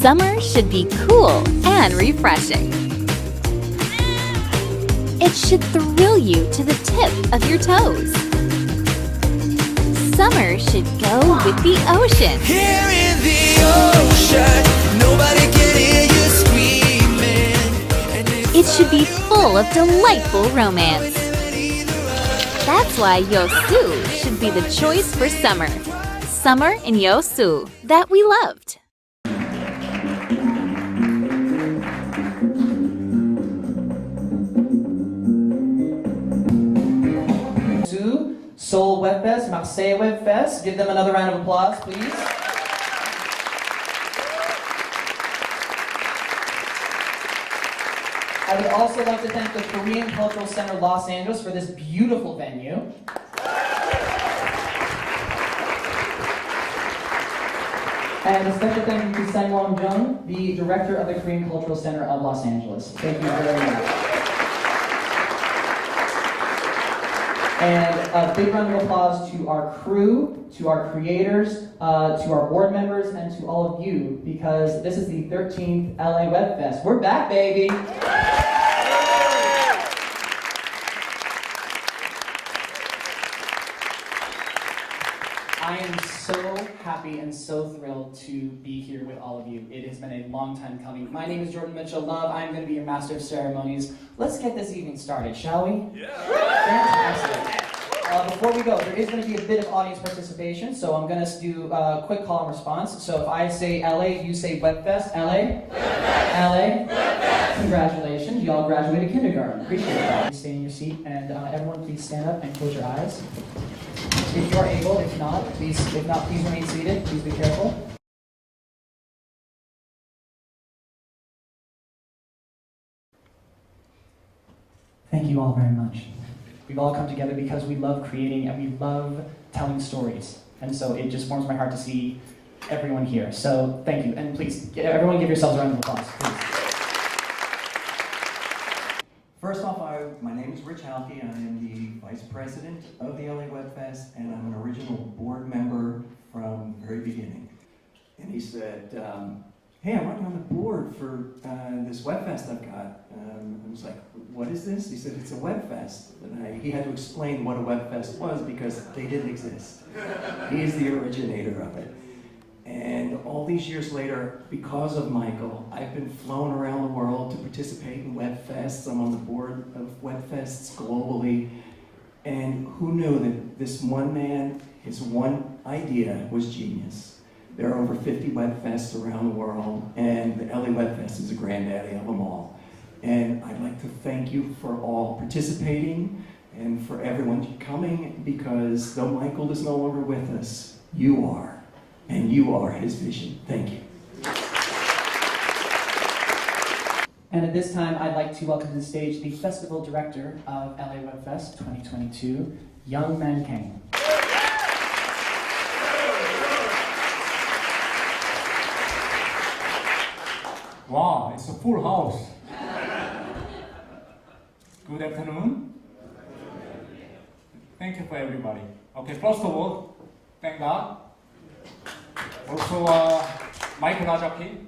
Summer should be cool and refreshing. It should thrill you to the tip of your toes. Summer should go with the ocean. Here in the ocean, nobody can hear you screaming. It should be full of delightful romance. That's why Yosu should be the choice for summer. Summer in Yosu that we loved. LA웹페스트, LA웹페스트. Give them another round of applause, please. I would also like to thank the Korean Cultural Center Los Angeles for this beautiful venue. And a special thank you to Sang-Won Jung, the director of the Korean Cultural Center of Los Angeles. Thank you very much. And a big round of applause to our crew, to our creators, to our board members, and to all of you, because this is the 13th LAWebFest. We're back, baby! I am so happy and so thrilled to be here with all of you. It has been a long time coming. My name is Jordan Mitchell-Love. I'm going to be your master of ceremonies. Let's get this evening started, shall we? Yeah! Fantastic. Before we go, there is going to be a bit of audience participation, so I'm going to do a quick call and response. So if I say LA, you say WebFest. LA? LA? Congratulations, you all graduated kindergarten. Appreciate that. Stay in your seat, and everyone please stand up and close your eyes. If you are able, if not, please remain seated. Please be careful. Thank you all very much. We've all come together because we love creating and we love telling stories. And so it just warms my heart to see everyone here. So thank you. And please, everyone give yourselves a round of applause, please. First off, my name is Rich Halke. I am the Vice President of the LAWebFest, and I'm an original board member from the very beginning. And he said, hey, I want you on the board for this WebFest I've got. I was like, what is this? He said, it's a WebFest. And he had to explain what a WebFest was because they didn't exist. He is the originator of it. And all these years later, because of Michael, I've been flown around the world to participate in WebFests. I'm on the board of WebFests globally. And who knew that this one man, his one idea was genius. There are over 50 WebFests around the world, and the LAWebFest is the granddaddy of them all. And I'd like to thank you for all participating and for everyone coming, because though Michael is no longer with us, you are. And you are his vision. Thank you. And at this time, I'd like to welcome to the stage the Festival Director of LAWebFest 2022, Young Man Kang. Wow, it's a full house. Good afternoon. Thank you for everybody. Okay, first of all, thank God. Also, Michael Najaki,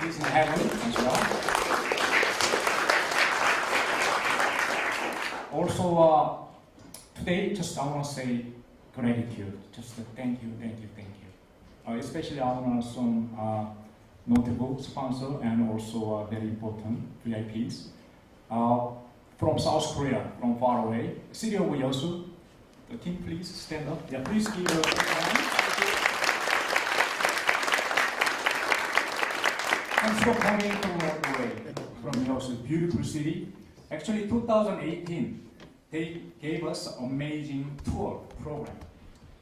he's in heaven as well. Also, today, just I want to say gratitude. Just thank you. Especially I want to some notable sponsor and also very important VIPs from South Korea, from far away. City of Yosu. The team, please stand up. Yeah, please give a hand. Thanks for coming from all the way from Yosu, beautiful city. Actually, 2018, they gave us an amazing tour program.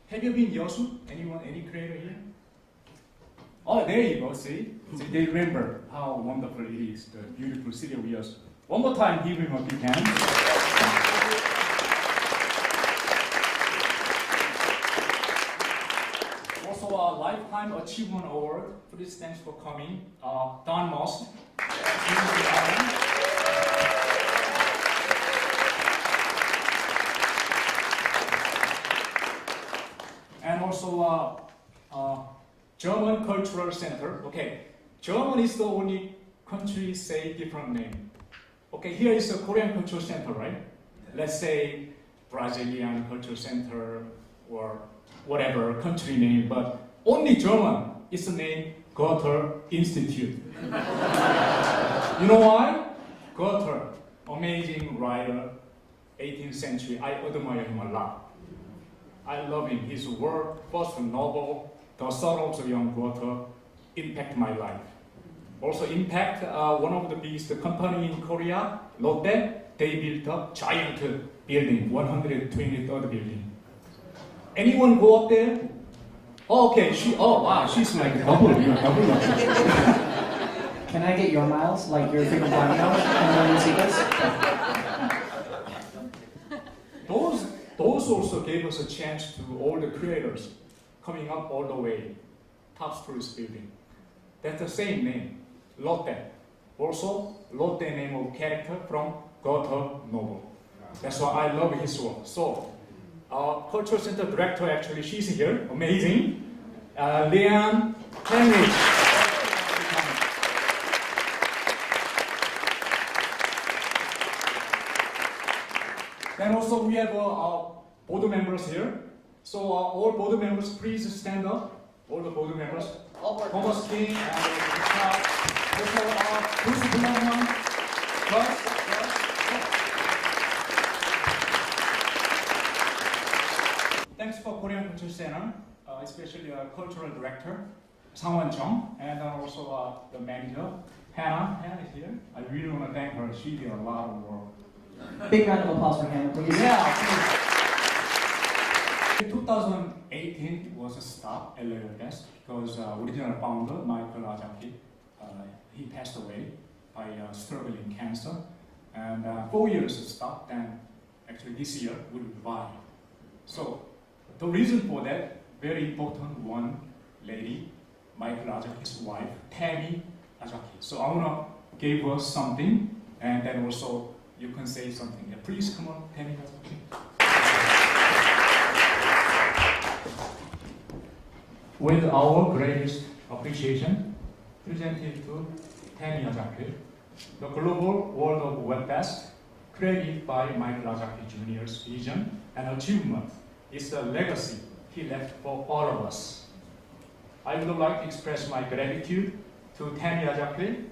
Have you been Yosu? Anyone, any creator here? Oh, there you go, see? So they remember how wonderful it is, the beautiful city of Yosu. One more time, give him a big hand. Also, a Lifetime Achievement Award. Please, thanks for coming. Don Most. And also, German Cultural Center. Okay, Germany is the only country say different name. Okay, here is a Korean Cultural Center, right? Let's say Brazilian Cultural Center or whatever country name, but only German is the name Goethe Institute. You know why? Goethe, amazing writer, 18th century. I admire him a lot. I love him. His work, first novel, The Sorrows of Young Goethe, impact my life. Also impact one of the biggest company in Korea, Lotte. They built a giant building, 123rd building. Anyone go up there? Oh, okay, she's like double. Can I get your miles, like your frequent flyer miles? Can you see this? Those also gave us a chance to all the creators coming up all the way, top tourist building. That's the same name, Lotte. Also, Lotte name of character from Goethe novel. That's why I love his work. So, our cultural center director, actually, she's here, amazing. Leanne Henry. Then also we have our board members here. So all board members, please stand up. All the board members. Thomas King and also Bruce Blanman. Thanks for Korean Cultural Center, especially cultural director Sang Won-chung, and also the manager Hannah. Hannah is here. I really want to thank her. She did a lot of work. Big round of applause for Hannah, please. Yeah. 2018 was a stop at LA웹페스트 because original founder Michael Ajaki, he passed away by struggling cancer, and 4 years stopped, and actually this year we revive. So the reason for that, very important one lady, Michael Ajaki's wife, Tammy Ajaki. So I wanna give her something, and then also you can say something. Yeah, please come on, Tammy Ajaki. With our greatest appreciation, presented to Tammy Ajaki, the global world of WebFest, created by Michael Ajaki Jr.'s vision and achievement, is a legacy he left for all of us. I would like to express my gratitude to Tammy Ajaki,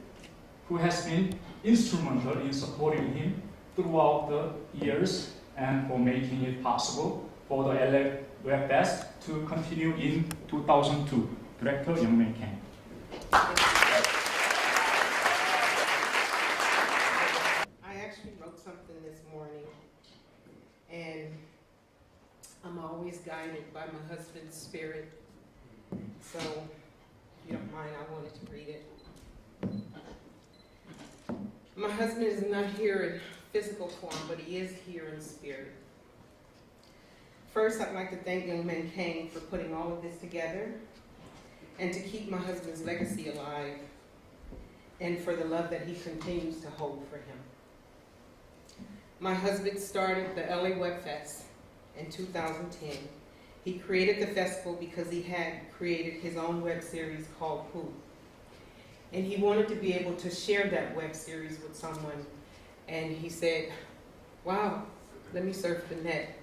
who has been instrumental in supporting him throughout the years and for making it possible for the LA웹페스트 to continue in 2002. Director Youngman Kang. I actually wrote something this morning, and I'm always guided by my husband's spirit. So, if you don't mind, I wanted to read it. My husband is not here in physical form, but he is here in spirit. First, I'd like to thank Youngman Kang for putting all of this together and to keep my husband's legacy alive and for the love that he continues to hold for him. My husband started the LA웹페스트 in 2010. He created the festival because he had created his own web series called Who. And he wanted to be able to share that web series with someone. And he said, wow, let me surf the net.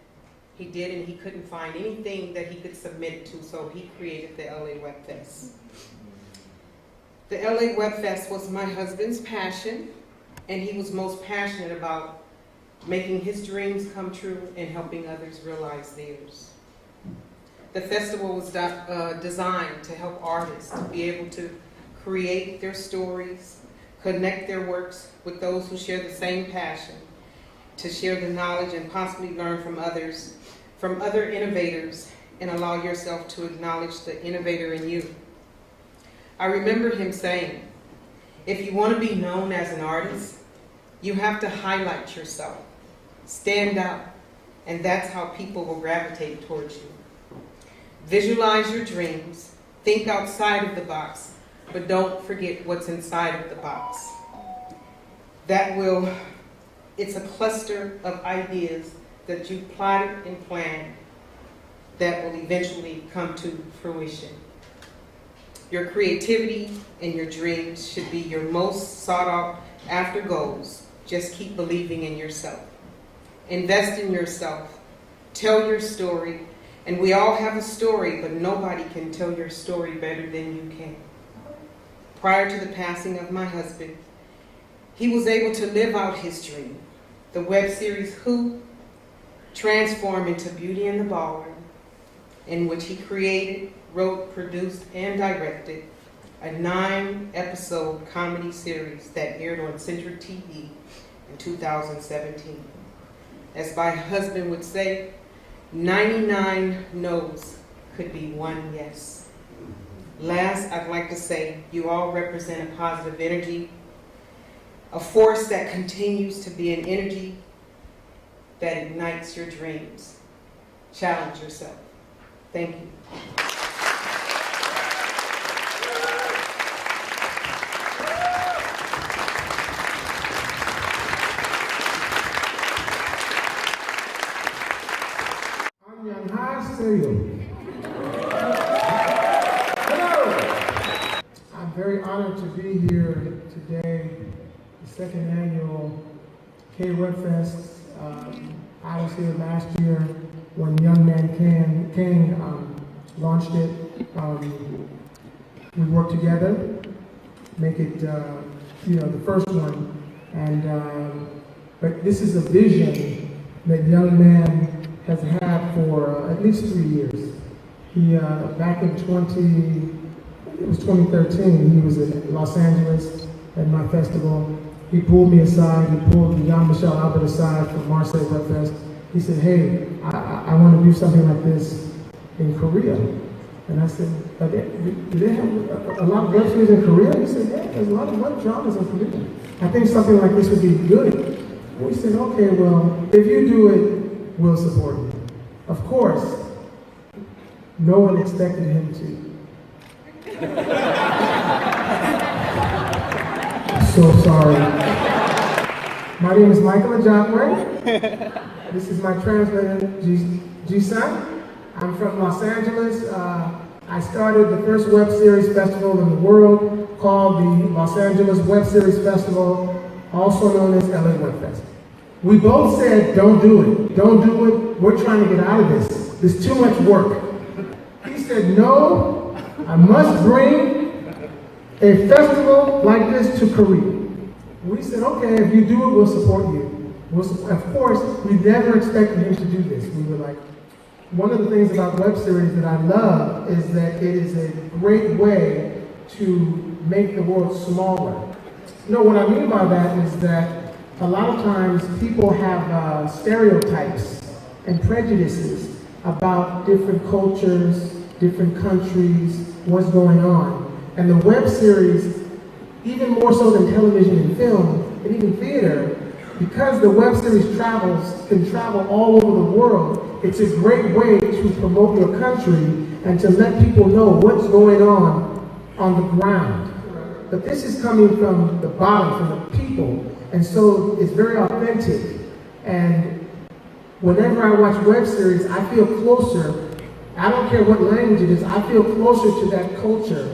He did, and he couldn't find anything that he could submit it to, so he created the LA웹페스트. The LA웹페스트 was my husband's passion, and he was most passionate about making his dreams come true and helping others realize theirs. The festival was designed to help artists to be able to create their stories, connect their works with those who share the same passion, to share the knowledge and possibly learn from others, from other innovators, and allow yourself to acknowledge the innovator in you. I remember him saying, if you want to be known as an artist, you have to highlight yourself, stand out, and that's how people will gravitate towards you. Visualize your dreams, think outside of the box, but don't forget what's inside of the box. It's a cluster of ideas that you plotted and planned that will eventually come to fruition. Your creativity and your dreams should be your most sought after goals. Just keep believing in yourself. Invest in yourself. Tell your story. And we all have a story, but nobody can tell your story better than you can. Prior to the passing of my husband, he was able to live out his dream. The web series Who transformed into Beauty in the Ballroom, in which he created, wrote, produced, and directed a 9-episode comedy series that aired on Central TV in 2017. As my husband would say, 99 no's could be one yes. Last, I'd like to say you all represent a positive energy, a force that continues to be an energy that ignites your dreams. Challenge yourself. Thank you. Hello! I'm very honored to be here today, the second annual LAWebFest. I was here last year when Young Man King launched it. We worked together, make it the first one. And but this is a vision that Young Man has had for at least 3 years. He, back in 2013, he was in Los Angeles at my festival. He pulled me aside, he pulled Jean-Michel Albert aside from Marseille WebFest. He said, hey, I want to do something like this in Korea. And I said, do they have a lot of web series in Korea? He said, yeah, there's a lot of web dramas in Korea. I think something like this would be good. And we said, okay, well, if you do it, we'll support you. Of course, no one expected him to. I'm so sorry. My name is Michael Ajagwe. This is my translator, Ji-san. I'm from Los Angeles. I started the first web series festival in the world called the Los Angeles Web Series Festival, also known as LAWebFest. We both said, don't do it, don't do it, we're trying to get out of this. There's too much work. He said, no, I must bring a festival like this to Korea. We said, okay, if you do it, we'll support you. Of course, we never expected him to do this. We were like, one of the things about web series that I love is that it is a great way to make the world smaller. You know, what I mean by that is that a lot of times people have stereotypes and prejudices about different cultures, different countries, what's going on. And the web series, even more so than television and film, and even theater, because the web series can travel all over the world, it's a great way to promote your country and to let people know what's going on the ground. But this is coming from the bottom, from the people. And so it's very authentic. And whenever I watch web series, I feel closer. I don't care what language it is, I feel closer to that culture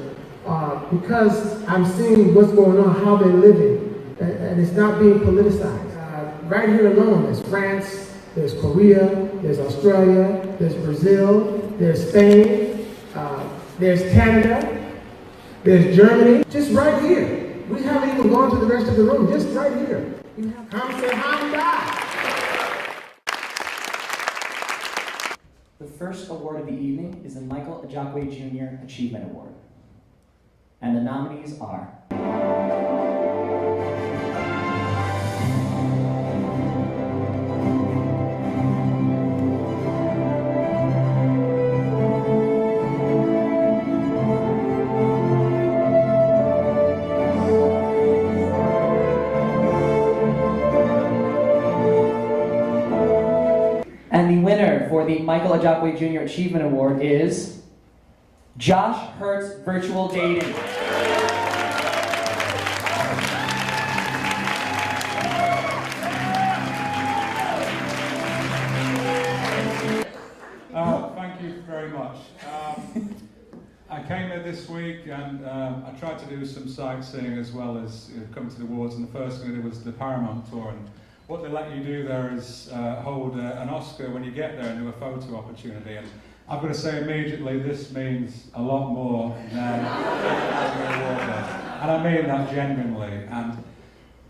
because I'm seeing what's going on, how they're living. And it's not being politicized. Right here alone, there's France, there's Korea, there's Australia, there's Brazil, there's Spain, there's Canada, there's Germany, just right here. We haven't even gone to the rest of the room, just right here. The first award of the evening is the Michael Ajagwe Jr. Achievement Award. And the nominees are and the winner for the Michael Ajagwe Jr. Achievement Award is Josh Hertz Virtual Dating. Thank you very much. I came here this week and I tried to do some sightseeing as well as come to the awards, and the first thing I did was the Paramount tour. And what they let you do there is hold an Oscar when you get there and do a photo opportunity. And I've got to say immediately, this means a lot more than having an award there. And I mean that genuinely. And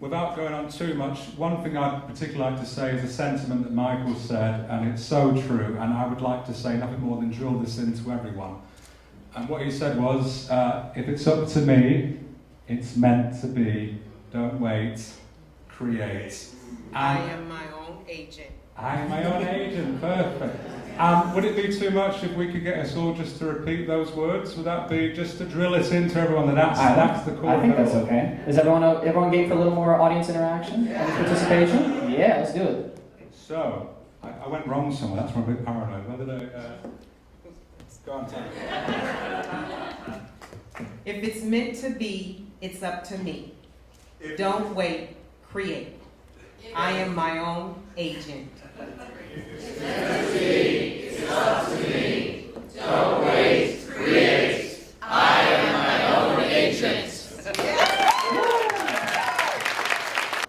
without going on too much, one thing I'd particularly like to say is a sentiment that Michael said, and it's so true, and I would like to say nothing more than drill this into everyone. And what he said was, if it's up to me, it's meant to be. Don't wait, create. I am my own agent. I am my own agent, perfect. Would it be too much if we could get us all just to repeat those words? Would that be just to drill it into everyone that that's the core? I think that's okay. Is everyone game for a little more audience interaction and participation? Yeah, let's do it. So, I went wrong somewhere, that's why I'm a bit paranoid. Whether they, go on, Tim. If it's meant to be, it's up to me. Don't wait, create. I am my own agent. It's up to me. Don't wait, create. I am my own agent.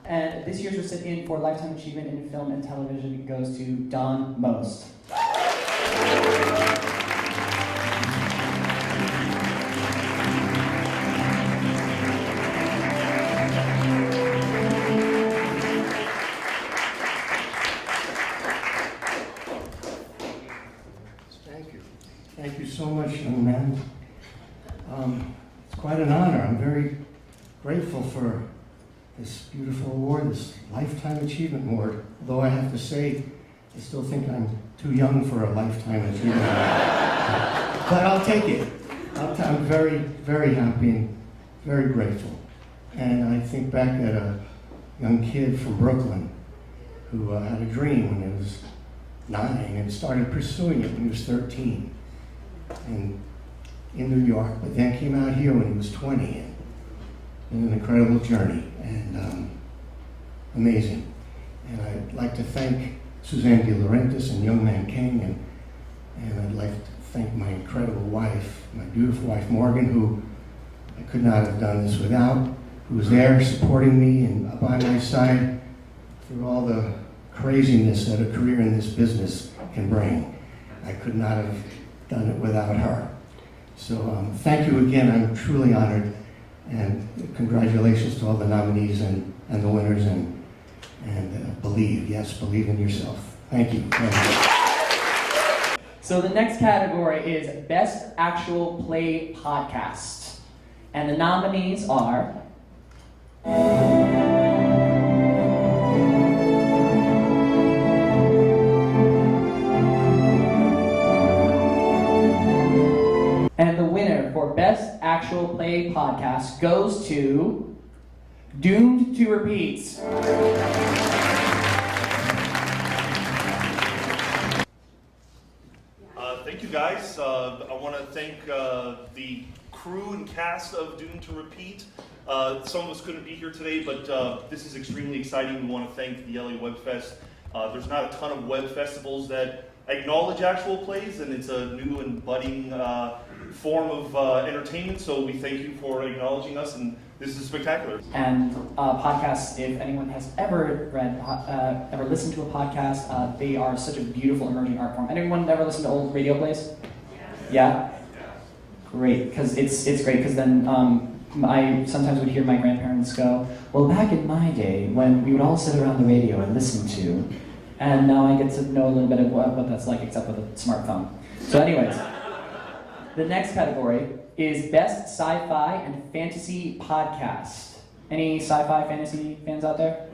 And this year's recipient for Lifetime Achievement in Film and Television goes to Don Most. Thank you so much, young man. It's quite an honor. I'm very grateful for this beautiful award, this Lifetime Achievement Award. Although I have to say, I still think I'm too young for a Lifetime Achievement Award. But I'll take it. I'm very, very happy and very grateful. And I think back at a young kid from Brooklyn who had a dream when he was 9 and started pursuing it when he was 13. And in New York, but then came out here when he was 20. And an incredible journey and amazing. And I'd like to thank Suzanne De Laurentiis and Young Man King, and I'd like to thank my incredible wife, my beautiful wife Morgan, who I could not have done this without, who was there supporting me and by my side through all the craziness that a career in this business can bring. I could not have done it without her. So thank you again. I'm truly honored, and congratulations to all the nominees and the winners, and believe in yourself. Thank you. So the next category is Best Actual Play Podcast. And the nominees are and the winner for Best Actual Play Podcast goes to Doomed to Repeat. Thank you guys. I want to thank the crew and cast of Doomed to Repeat. Some of us couldn't be here today, but this is extremely exciting. We want to thank the LAWebFest. There's not a ton of web festivals that acknowledge actual plays, and it's a new and budding form of entertainment, so we thank you for acknowledging us, and this is spectacular. And podcasts, if anyone has ever ever listened to a podcast, they are such a beautiful emerging art form. Anyone ever listened to old radio plays? Yeah? Great, because it's great, because then I sometimes would hear my grandparents go, well, back in my day, when we would all sit around the radio and listen to, and now I get to know a little bit of what that's like, except with a smartphone. So anyways, the next category is Best Sci-Fi and Fantasy Podcast. Any sci-fi fantasy fans out there?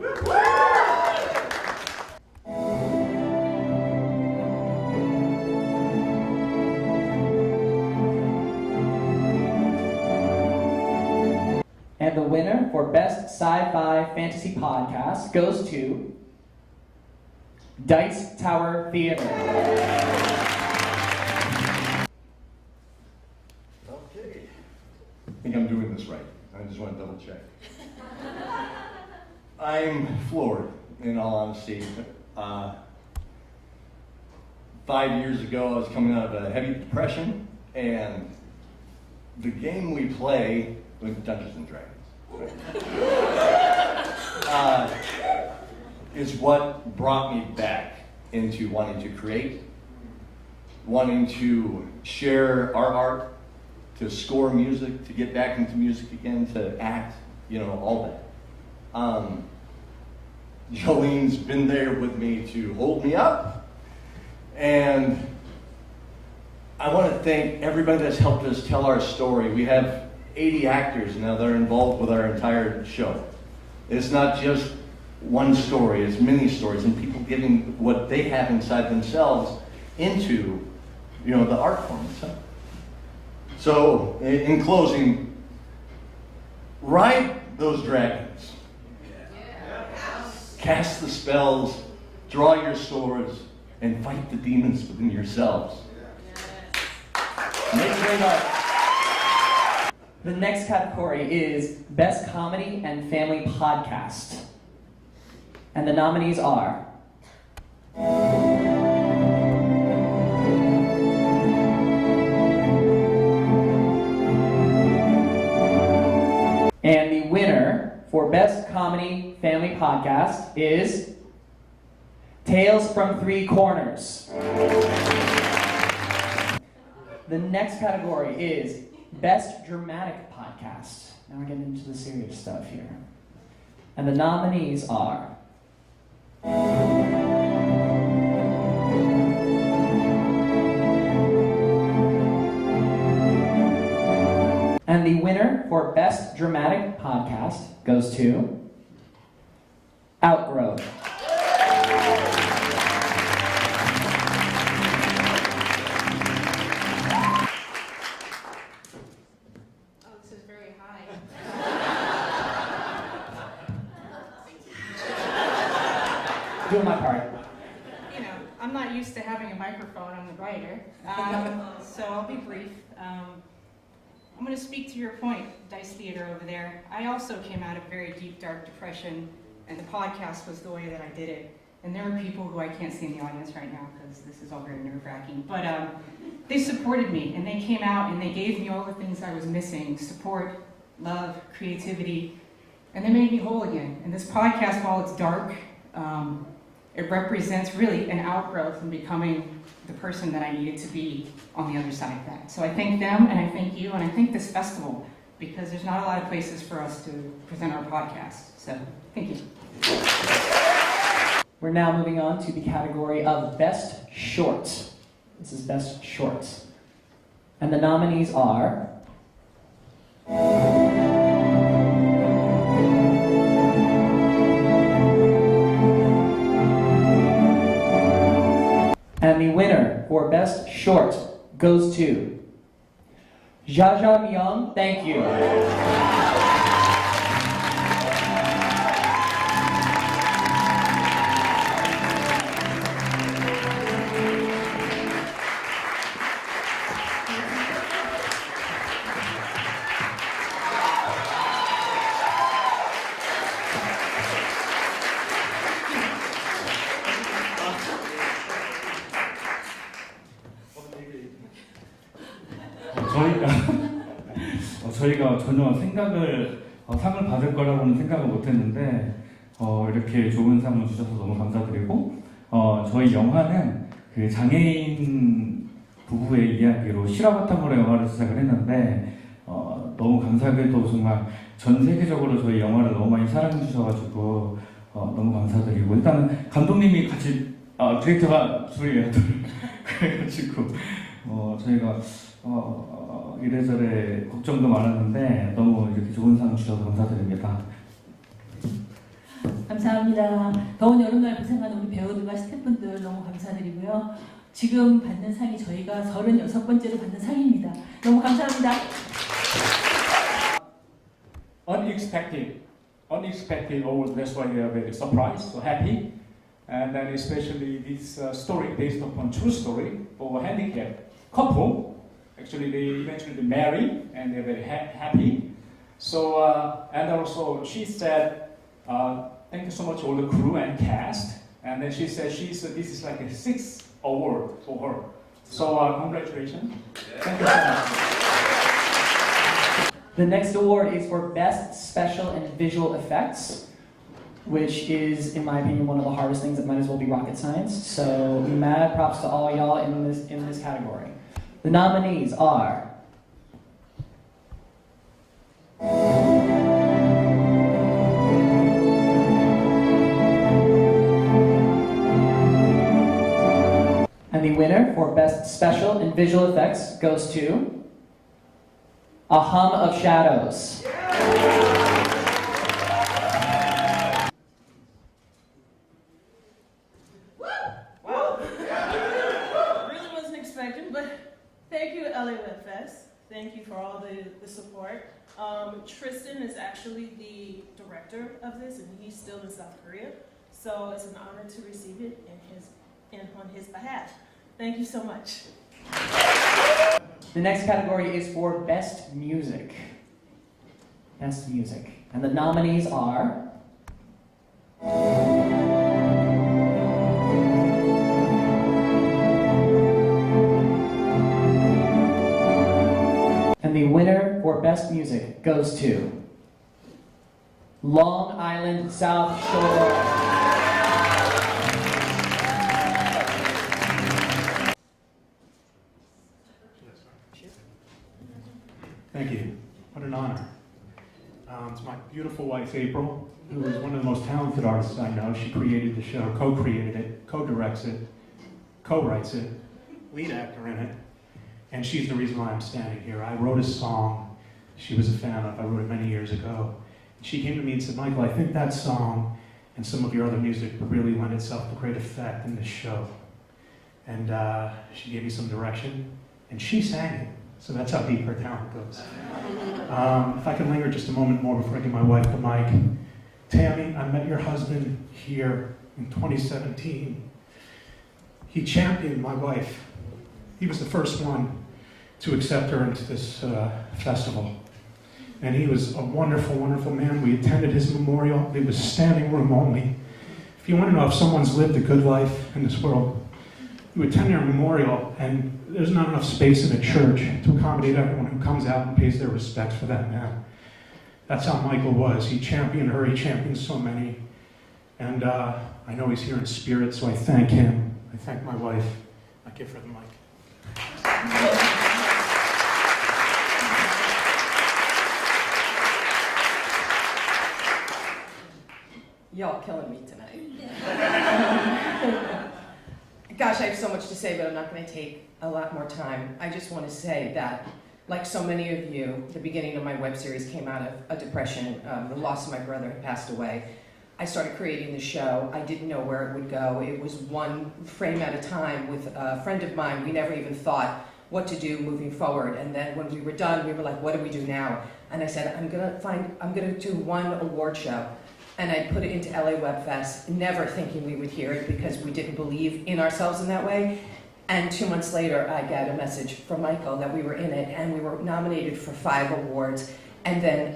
And the winner for Best Sci-Fi Fantasy Podcast goes to Dice Tower Theater. Okay. I think I'm doing this right. I just want to double check. I'm floored, in all honesty. 5 years ago, I was coming out of a heavy depression, and the game we play with Dungeons and Dragons, right? Is what brought me back into wanting to create, wanting to share our art, to score music, to get back into music again, to act, all that. Jolene's been there with me to hold me up, and I want to thank everybody that's helped us tell our story. We have 80 actors now that are involved with our entire show. It's not just one story, it's many stories, and people giving what they have inside themselves into, the art form itself. So, in closing, ride those dragons. Cast the spells, draw your swords, and fight the demons within yourselves. Thank you very much. The next category is Best Comedy and Family Podcast. And the nominees are and the winner for Best Comedy Family Podcast is Tales from Three Corners. The next category is Best Dramatic Podcast. Now we're getting into the serious stuff here. And the nominees are and the winner for Best Dramatic Podcast goes to Outgrowth. Doing my part. I'm not used to having a microphone. I'm the writer, so I'll be brief. I'm going to speak to your point, Dice Theater over there. I also came out of a very deep, dark depression, and the podcast was the way that I did it. And there are people who I can't see in the audience right now because this is all very nerve-wracking. But they supported me, and they came out, and they gave me all the things I was missing: support, love, creativity, and they made me whole again. And this podcast, while it's dark, it represents really an outgrowth and becoming the person that I needed to be on the other side of that. So I thank them, and I thank you, and I thank this festival, because there's not a lot of places for us to present our podcast. So thank you. We're now moving on to the category of Best Shorts. This is Best Shorts. And the nominees are and the winner for Best Short goes to Jaja Myung. Thank you. 저희가 전혀 상을 받을 거라고는 생각을 못했는데 이렇게 좋은 상을 주셔서 너무 감사드리고 저희 영화는 그 장애인 부부의 이야기로 실화 바탕으로 영화를 시작을 했는데 너무 감사하게도 정말 전 세계적으로 저희 영화를 너무 많이 사랑해 주셔가지고 너무 감사드리고 일단은 감독님이 같이 디렉터가 둘이에요. 그래가지고 저희가 이래저래 걱정도 많았는데 너무 이렇게 좋은 상 주셔서 감사드립니다. 감사합니다. 더운 여름날 고생하는 우리 배우들과 스태프분들 너무 감사드리고요. 지금 받는 상이 저희가 36번째로 받는 상입니다. 너무 감사합니다. Unexpected. Oh, that's why we are very surprised, so happy. And then especially this story based upon true story of a handicapped couple. Actually, they eventually marry and they're very happy. So, and also she said, thank you so much all the crew and cast. And then she said this is like a 6th award for her. So, congratulations. Thank you so much. The next award is for Best Special and Visual Effects, which is, in my opinion, one of the hardest things that might as well be rocket science. So mad props to all y'all in this category. The nominees are and the winner for Best Special and Visual Effects goes to A Hum of Shadows. Wow. Really wasn't expecting, but thank you, LAWebFest. Thank you for all the support. Tristan is actually the director of this, and he's still in South Korea. So it's an honor to receive it on his behalf. Thank you so much. The next category is for Best Music. Best Music. And the nominees are and the winner for Best Music goes to Long Island South Shore. Thank you. What an honor. It's my beautiful wife, April, who is one of the most talented artists I know. She created the show, co-created it, co-directs it, co-writes it, lead actor in it, and she's the reason why I'm standing here. I wrote a song she was a fan of. I wrote it many years ago. She came to me and said, Michael, I think that song and some of your other music would really lend itself to great effect in this show. And she gave me some direction, and she sang it. So that's how deep her talent goes. If I can linger just a moment more before I give my wife the mic. Tammy, I met your husband here in 2017. He championed my wife. He was the first one to accept her into this festival. And he was a wonderful, wonderful man. We attended his memorial. It was standing room only. If you want to know if someone's lived a good life in this world, you attend their memorial, and there's not enough space in a church to accommodate everyone who comes out and pays their respects for that man. That's how Michael was. He championed her, he championed so many. And I know he's here in spirit, so I thank him. I thank my wife. I give her the mic. Y'all killing me tonight. Gosh, I have so much to say, but I'm not going to take a lot more time. I just want to say that, like so many of you, the beginning of my web series came out of a depression. The loss of my brother had passed away. I started creating the show. I didn't know where it would go. It was one frame at a time with a friend of mine. We never even thought what to do moving forward. And then when we were done, we were like, what do we do now? And I said, I'm gonna do one award show. And I put it into LAWebFest, never thinking we would hear it because we didn't believe in ourselves in that way. And 2 months later, I got a message from Michael that we were in it, and we were nominated for 5 awards, and then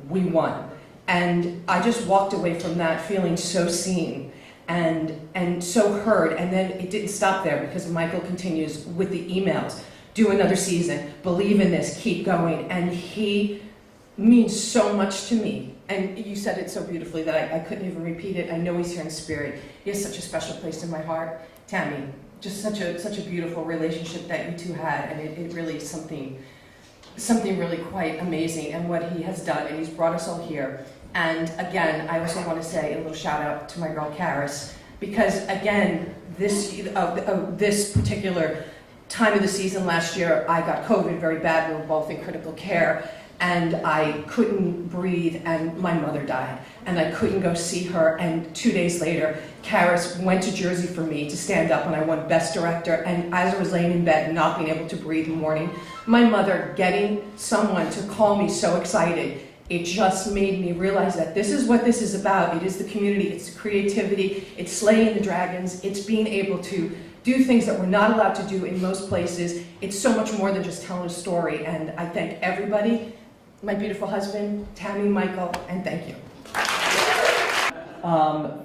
we won. And I just walked away from that feeling so seen and so heard. And then it didn't stop there because Michael continues with the emails. Do another season, believe in this, keep going. And he means so much to me. And you said it so beautifully that I couldn't even repeat it. I know he's here in spirit. He has such a special place in my heart. Tammy, just such a beautiful relationship that you two had, and it really is something really quite amazing, and what he has done, and he's brought us all here. And again, I also want to say a little shout out to my girl Karis, because again, this particular time of the season last year, I got COVID very bad. We were both in critical care. And I couldn't breathe, and my mother died, and I couldn't go see her. And 2 days later, Karis went to Jersey for me to stand up, and I won Best Director. And as I was laying in bed, not being able to breathe in the morning, my mother getting someone to call me so excited, it just made me realize that this is what this is about. It is the community, it's the creativity, it's slaying the dragons, it's being able to do things that we're not allowed to do in most places. It's so much more than just telling a story, and I thank everybody. My beautiful husband, Tammy, Michael, and thank you.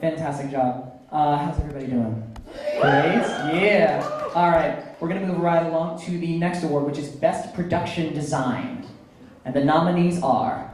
Fantastic job. How's everybody doing? Great? Yeah. All right, we're gonna move right along to the next award, which is Best Production Design. And the nominees are...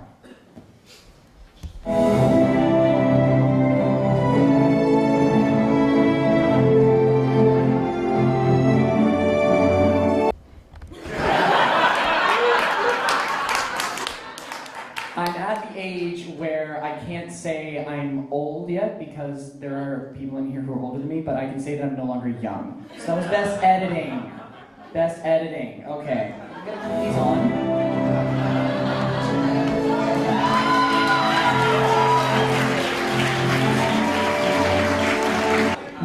I'm at the age where I can't say I'm old yet because there are people in here who are older than me, but I can say that I'm no longer young. So that was best editing. Best editing. Okay. I'm gonna put these on.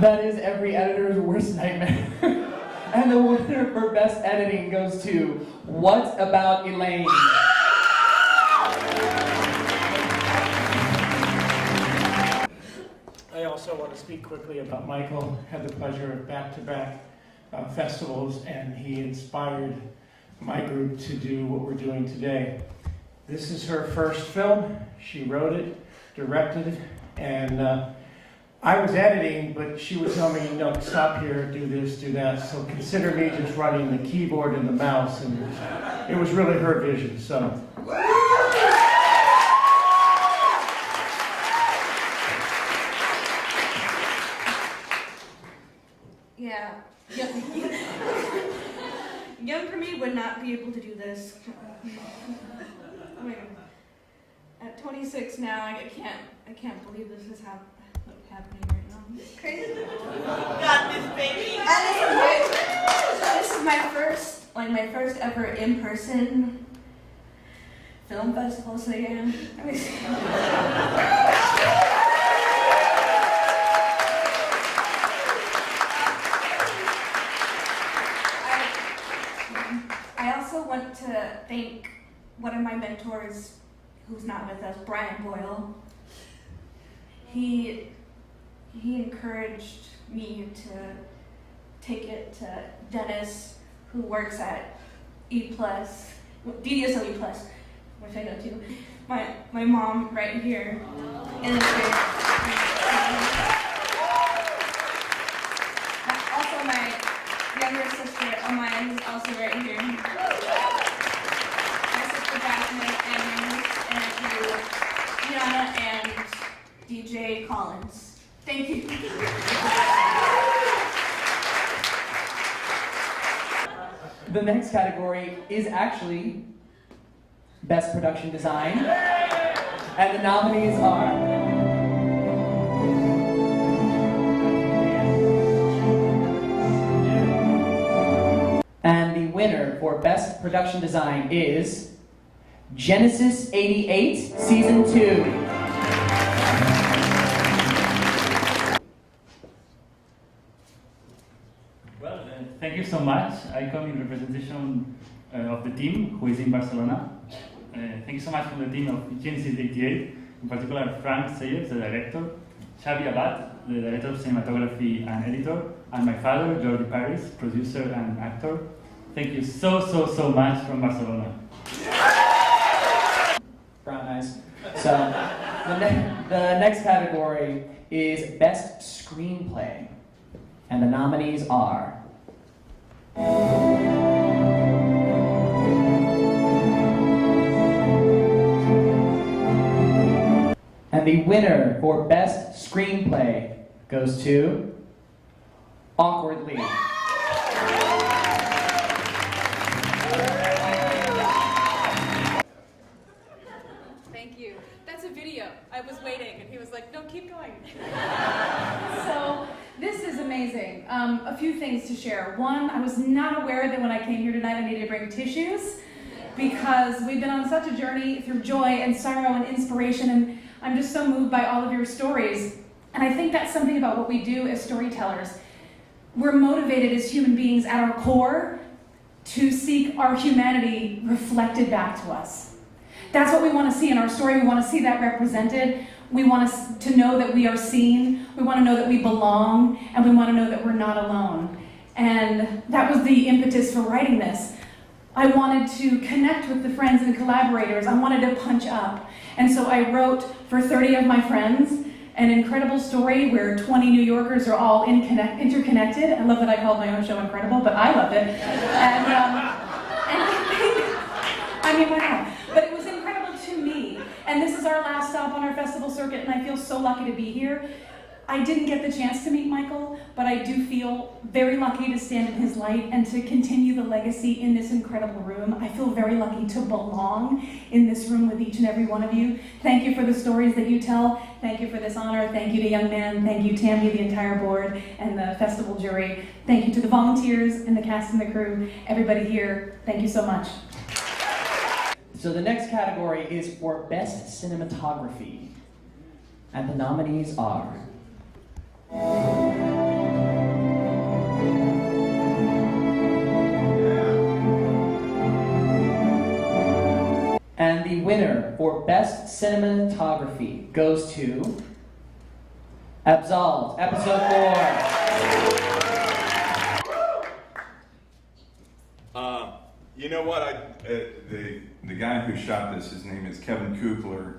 That is every editor's worst nightmare. And the winner for best editing goes to What About Elaine? I also want to speak quickly about Michael. Had the pleasure of back-to-back festivals, and he inspired my group to do what we're doing today. This is her first film. She wrote it, directed it, and I was editing, but she would tell me, no, stop here, do this, do that. So consider me just running the keyboard and the mouse, and it was really her vision. So. Yeah, younger me would not be able to do this. I mean, at 26 now, I can't believe this is happening right now. It's crazy. Got this, baby. This is my first ever in-person film festival. So yeah, I also want to thank one of my mentors who's not with us, Brian Boyle. He encouraged me to take it to Dennis, who works at DDSO E+, which I go to. My mom right here in the chair. Also my younger sister, Amaya, who's also right here. My sister Jasmine and my niece and nephew, Gianna and DJ Collins. Thank you. The next category is actually Best Production Design. And the nominees are... And the winner for Best Production Design is Genesis 88 Season 2. Well, thank you so much. I come in representation of the team who is in Barcelona. Thank you so much from the team of Genesis 88, in particular Frank Sayers, the director, Xavi Abad, the director of cinematography and editor, and my father, Jordi Paris, producer and actor. Thank you so much from Barcelona. Brown eyes. So, the next category is Best Screenplay. And the nominees are... And the winner for Best Screenplay goes to... Awkwardly. Thank you. That's a video. I was waiting, and he was like, no, keep going. So, this is amazing. A few things to share. One, I was not aware that when I came here tonight I needed to bring tissues, because we've been on such a journey through joy and sorrow and inspiration, and I'm just so moved by all of your stories. And I think that's something about what we do as storytellers. We're motivated as human beings at our core to seek our humanity reflected back to us. That's what we want to see in our story. We want to see that represented. We want to know that we are seen. We want to know that we belong, and we want to know that we're not alone. And that was the impetus for writing this. I wanted to connect with the friends and collaborators. I wanted to punch up. And so I wrote for 30 of my friends an incredible story where 20 New Yorkers are all interconnected. I love that I called my own show incredible, but I loved it. And I think, I mean, why not? But stop on our festival circuit, and I feel so lucky to be here. I didn't get the chance to meet Michael, but I do feel very lucky to stand in his light and to continue the legacy in this incredible room. I feel very lucky to belong in this room with each and every one of you. Thank you for the stories that you tell. Thank you for this honor. Thank you to Young Man. Thank you, Tammy, the entire board, and the festival jury. Thank you to the volunteers and the cast and the crew. Everybody here, thank you so much. So the next category is for Best Cinematography. And the nominees are... And the winner for Best Cinematography goes to Absolved, Episode 4. You know what? The guy who shot this, his name is Kevin Kugler,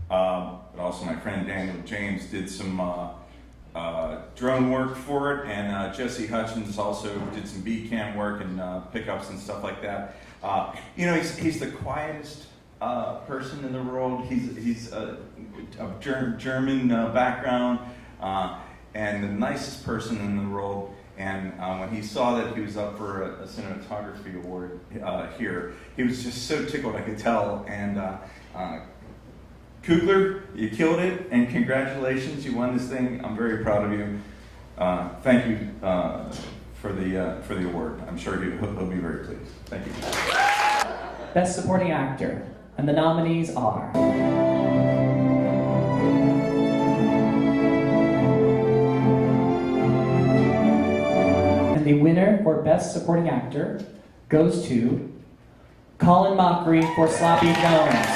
but also my friend Daniel James did some drone work for it, and Jesse Hutchins also did some B-cam work and pickups and stuff like that. You know, he's the quietest person in the world. He's of German background and the nicest person in the world. And when he saw that he was up for a cinematography award here, he was just so tickled, I could tell. And Kugler, you killed it, and congratulations, you won this thing. I'm very proud of you. Thank you for the award. I'm sure he'll be very pleased. Thank you. Best Supporting Actor. And the nominees are... And the winner for Best Supporting Actor goes to Colin Mockery for Sloppy Jones.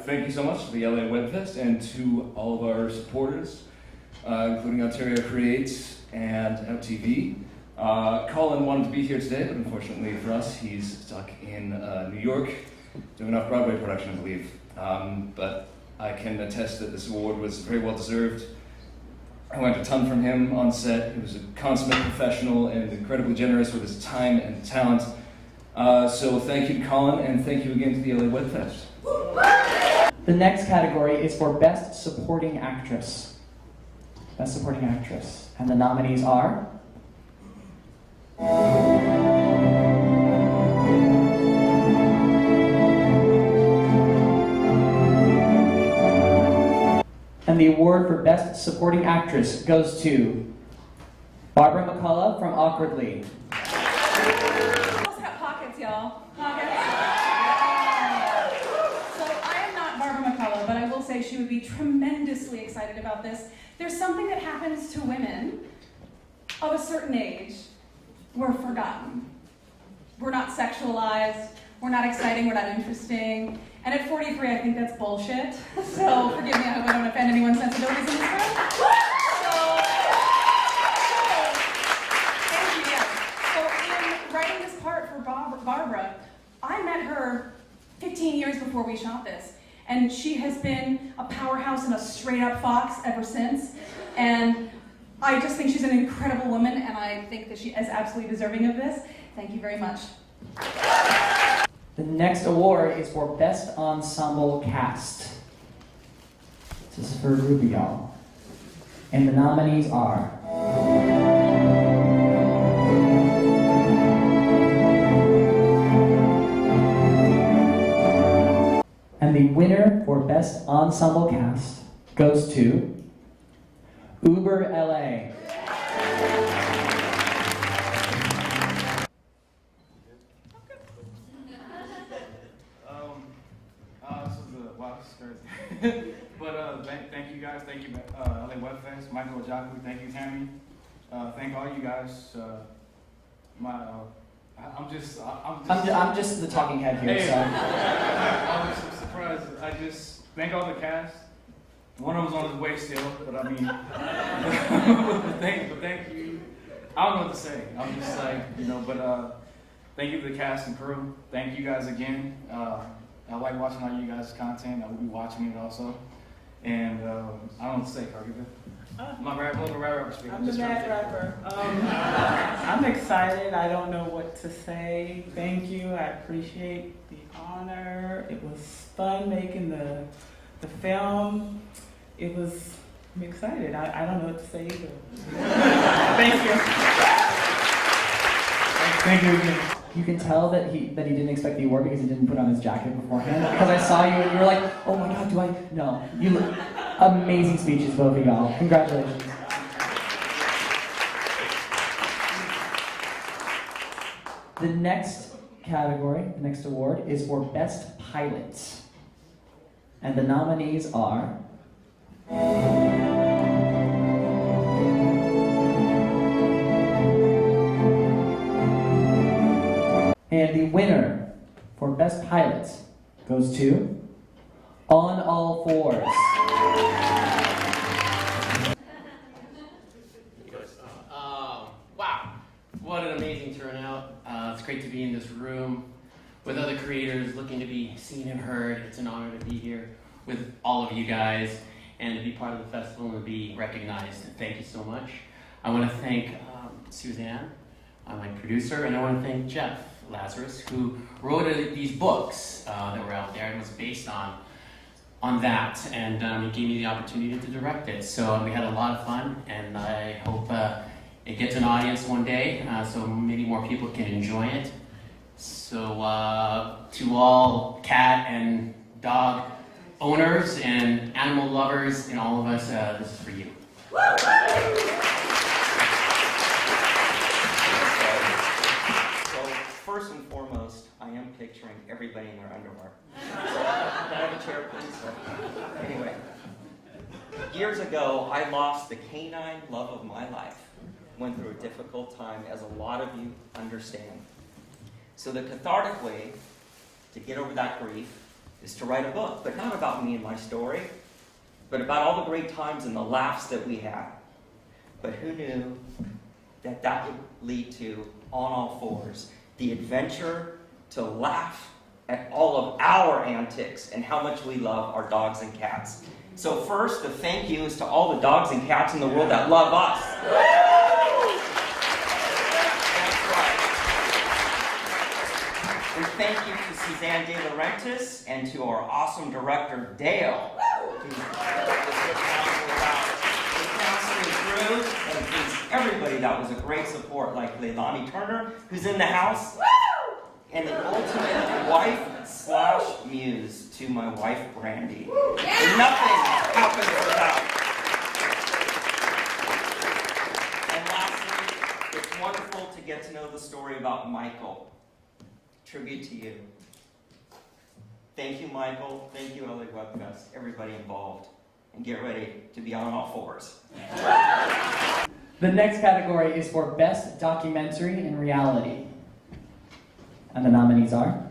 Thank you so much to the LAWebFest and to all of our supporters, including Ontario Creates and MTV. Colin wanted to be here today, but unfortunately for us, he's stuck in New York doing an off-Broadway production, I believe. But I can attest that this award was very well deserved. I learned a ton from him on set. He was a consummate professional and incredibly generous with his time and talent. So thank you to Colin, and thank you again to the LAWebFest. The next category is for Best Supporting Actress. Best Supporting Actress. And the nominees are... And the award for Best Supporting Actress goes to Barbara McCullough from Awkwardly. Also got pockets, y'all. Pockets. So I am not Barbara McCullough, but I will say she would be tremendously excited about this. There's something that happens to women of a certain age. We're forgotten. We're not sexualized. We're not exciting. We're not interesting. And at 43, I think that's bullshit. So forgive me, I hope I don't offend anyone's sensibilities in this room. Thank you, yeah. So in writing this part for Barbara, I met her 15 years before we shot this. And she has been a powerhouse and a straight-up fox ever since. And I just think she's an incredible woman, and I think that she is absolutely deserving of this. Thank you very much. The next award is for Best Ensemble Cast. This is for Rubio. And the nominees are... And the winner for Best Ensemble Cast goes to Uber LA. But thank you guys. Thank you, LAWebFest, Michael Ojaku. Thank you, Tammy. Thank all you guys. I'm just the talking head here. Hey, So I'm just surprised. I just thank all the cast. One of them's on his way still, but I mean, but thank you. I don't know what to say. I'm just like, but thank you to the cast and crew. Thank you guys again. I like watching all you guys' content. I will be watching it also. And I don't say Cardi B. My rapper speaking. I'm the mad rapper. I'm excited. I don't know what to say. Thank you. I appreciate the honor. It was fun making the film. I'm excited. I don't know what to say either. Thank you. Thank you again. You can tell that he didn't expect the award because he didn't put on his jacket beforehand. Because I saw you and you were like, oh my God, do I? No. You look amazing speeches, both of y'all. Congratulations. The next category, the next award, is for Best Pilot. And the nominees are... And the winner for Best Pilot goes to On All Fours. Wow, what an amazing turnout. It's great to be in this room with other creators looking to be seen and heard. It's an honor to be here with all of you guys and to be part of the festival and to be recognized. Thank you so much. I want to thank Suzanne, my producer, and I want to thank Jeff Lazarus, who wrote these books that were out there and was based on that, and he gave me the opportunity to direct it. So we had a lot of fun, and I hope it gets an audience one day, so maybe more people can enjoy it. So to all cat and dog owners and animal lovers and all of us, this is for you. First and foremost, I am picturing everybody in their underwear. Can I have a chair, please? Anyway, years ago, I lost the canine love of my life. Went through a difficult time, as a lot of you understand. So the cathartic way to get over that grief is to write a book, but not about me and my story, but about all the great times and the laughs that we had. But who knew that that would lead to On All Fours, the adventure to laugh at all of our antics and how much we love our dogs and cats. So first, the thank you is to all the dogs and cats in the world that love us. That's right. And thank you to Suzanne De Laurentiis and to our awesome director, Dale, who's and everybody that was a great support, like Leilani Turner, who's in the house, and the ultimate wife/muse to my wife, Brandy. And nothing happens without. And lastly, it's wonderful to get to know the story about Michael. Tribute to you. Thank you, Michael. Thank you, LAWebFest, everybody involved. And get ready to be on all fours. The next category is for Best Documentary in Reality. And the nominees are...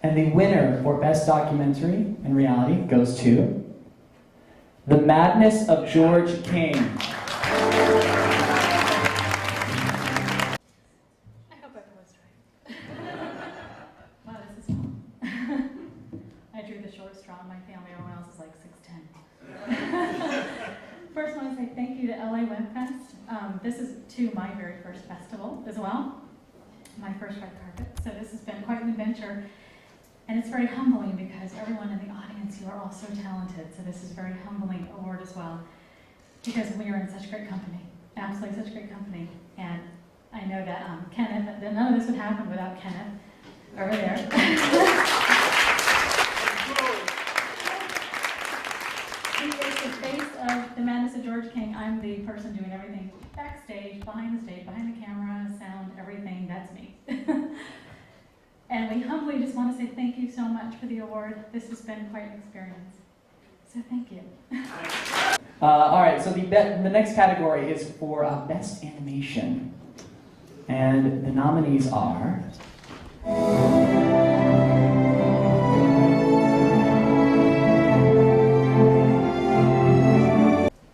And the winner for Best Documentary in Reality goes to... The Madness of George King. First, I want to say thank you to LAWebFest. This is to my very first festival as well, my first red carpet. So this has been quite an adventure, and it's very humbling because everyone in the audience, you are all so talented. So this is a very humbling award as well, because we are in such great company, absolutely such great company. And I know that Kenneth, that none of this would happen without Kenneth over there. He is the face of the Madness of George King. I'm the person doing everything backstage, behind the camera, sound, everything. That's me. And we humbly just want to say thank you so much for the award. This has been quite an experience. So thank you. All right, so the next category is for Best Animation. And the nominees are...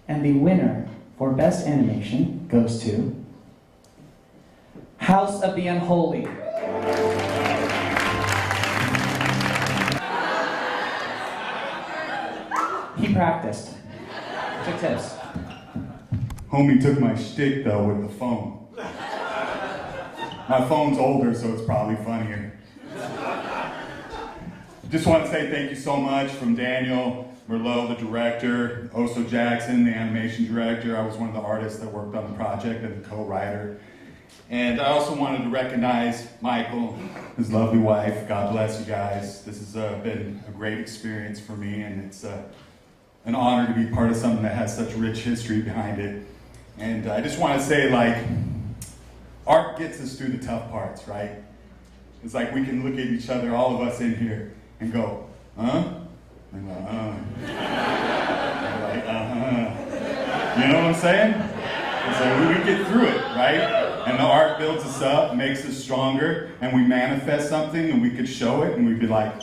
And the winner for Best Animation goes to House of the Unholy. He practiced. Took tips. Homie took my shtick though with the phone. My phone's older, so it's probably funnier. Just want to say thank you so much from Daniel, Merlot, the director, Oso Jackson, the animation director. I was one of the artists that worked on the project and the co-writer. And I also wanted to recognize Michael, his lovely wife. God bless you guys. This has been a great experience for me, and it's an honor to be part of something that has such rich history behind it. And I just want to say, like, art gets us through the tough parts, right? It's like we can look at each other, all of us in here, and go, huh? And go, like, You know what I'm saying? It's like we get through it, right? And the art builds us up, makes us stronger, and we manifest something, and we could show it, and we'd be like,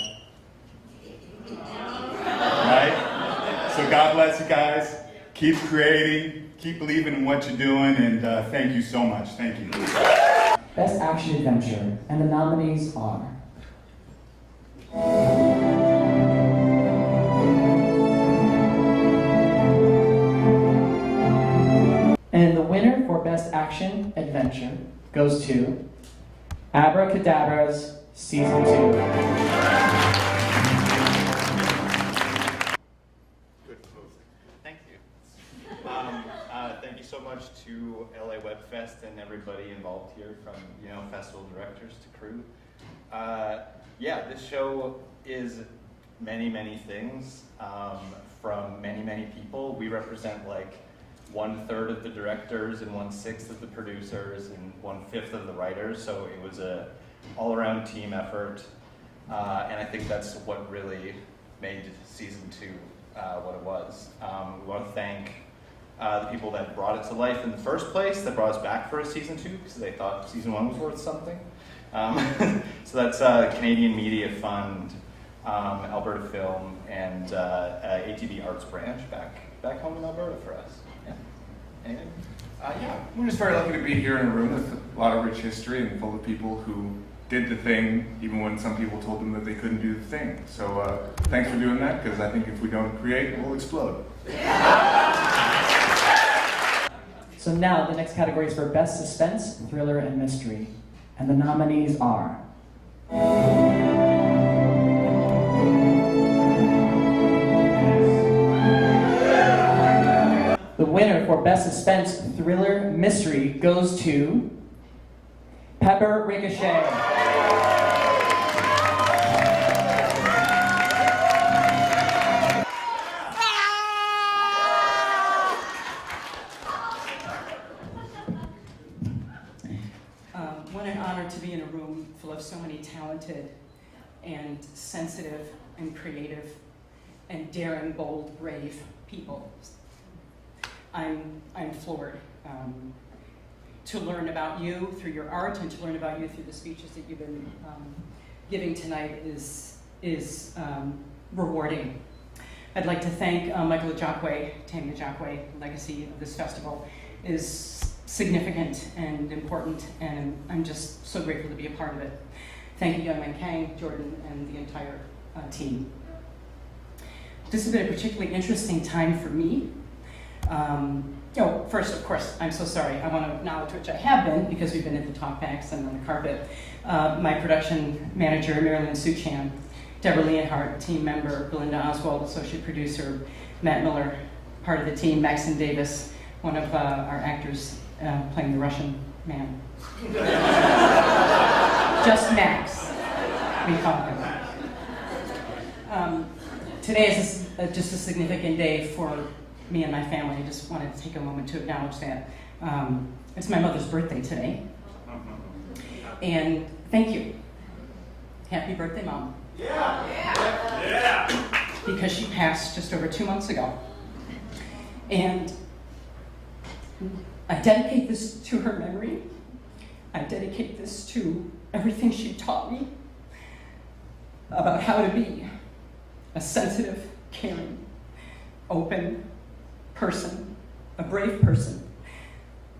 right? So God bless you guys. Keep creating, keep believing in what you're doing, and thank you so much. Thank you. Best Action Adventure, and the nominees are and the winner for Best Action Adventure goes to Abracadabra's Season 2. Thank you. Thank you so much to LAWebFest and everybody involved here, from festival directors to crew. Yeah, this show is many, many things from many, many people. We represent like 1/3 of the directors and 1/6 of the producers and 1/5 of the writers. So it was a all-around team effort, and I think that's what really made season 2 what it was. We want to thank the people that brought it to life in the first place, that brought us back for a season 2 because they thought season 1 was worth something. So that's Canadian Media Fund, Alberta Film, and ATV Arts Branch back home in Alberta for us. Yeah. Anything? Yeah, we're just very lucky to be here in a room with a lot of rich history and full of people who did the thing even when some people told them that they couldn't do the thing. So thanks for doing that, because I think if we don't create, we'll explode. So now the next category is for Best Suspense, Thriller, and Mystery. And the nominees are the winner for Best Suspense, Thriller, Mystery goes to Pepper Ricochet. What an honor to be in a room full of so many talented and sensitive and creative and daring, bold, brave people. I'm floored to learn about you through your art and to learn about you through the speeches that you've been giving tonight is rewarding. I'd like to thank Michael Ajakwe, Tammy Ajakwe. The legacy of this festival is significant and important, and I'm just so grateful to be a part of it. Thank you, Young Man Kang, Jordan, and the entire team. This has been a particularly interesting time for me. First, of course, I'm so sorry. I want to acknowledge, which I have been, because we've been at the talkbacks and on the carpet, my production manager, Marilyn Suchan, Deborah Leonhardt, team member, Belinda Oswald, associate producer, Matt Miller, part of the team, Maxon Davis, one of our actors playing the Russian man. Just Max, we call him. Today is just a significant day for me and my family. I just wanted to take a moment to acknowledge that. It's my mother's birthday today. And thank you. Happy birthday, Mom. Yeah. Because she passed just over 2 months ago. And I dedicate this to her memory. I dedicate this to everything she taught me about how to be a sensitive, caring, open person, a brave person,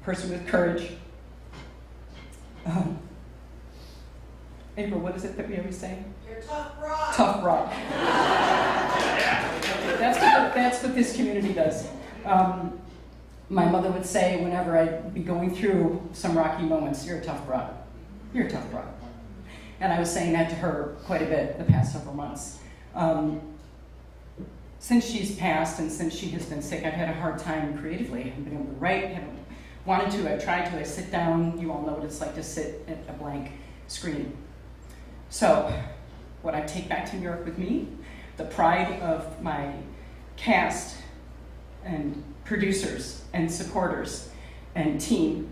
a person with courage, April, what is it that we always say? You're tough broad. Tough broad. That's what this community does. My mother would say whenever I'd be going through some rocky moments, you're a tough broad. You're a tough broad. And I was saying that to her quite a bit the past several months. Since she's passed and since she has been sick, I've had a hard time creatively. I haven't been able to write, haven't wanted to, I've tried to, I sit down, you all know what it's like to sit at a blank screen. So, what I take back to New York with me, the pride of my cast and producers and supporters and team,